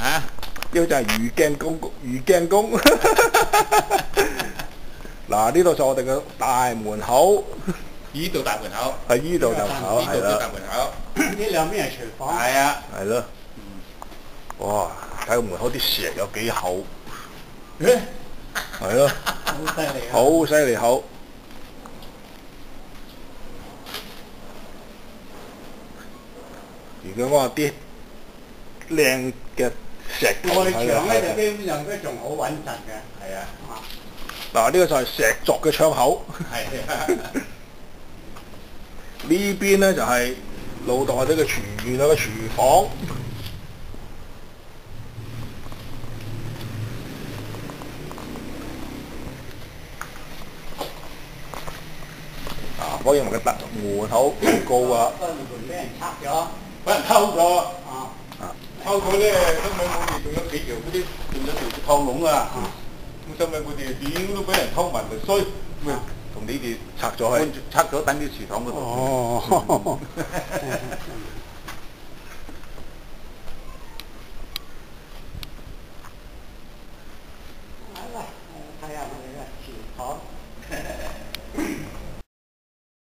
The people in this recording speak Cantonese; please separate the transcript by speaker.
Speaker 1: 啊，
Speaker 2: 呢個就係魚鏡公，魚鏡公。嗱，呢度就我哋嘅大門口，
Speaker 1: 呢度大門口，
Speaker 2: 喺呢度就口
Speaker 1: 呢度叫大
Speaker 2: 係啦，
Speaker 1: 門口，
Speaker 3: 呢兩邊係廚房。
Speaker 1: 係啊，
Speaker 2: 係咯。哇！睇個門口啲石有幾厚，
Speaker 1: 誒
Speaker 2: 係咯，
Speaker 3: 好犀利啊！
Speaker 2: 好犀利厚。如果我話啲靚嘅石頭
Speaker 3: 外
Speaker 2: 睇
Speaker 3: 牆咧就
Speaker 2: 下，
Speaker 3: 基本上都仲好穩陣嘅。
Speaker 1: 係啊，
Speaker 2: 嗱呢個就係石作嘅窗口，
Speaker 1: 係啊，
Speaker 2: 呢邊咧就係老豆或者嘅廚餘嘅廚房。啊，嗰樣嘅門口好高啊！
Speaker 3: 個門俾人拆咗。
Speaker 1: 俾人偷咗，
Speaker 3: 啊！
Speaker 1: 偷咗咧，收尾我哋仲有幾條嗰啲，仲有條套籠啊，咁收尾我哋點都俾人偷埋咪衰，咪同你哋
Speaker 2: 拆咗佢。
Speaker 1: 拆咗等啲祠堂嗰度。
Speaker 3: 哦。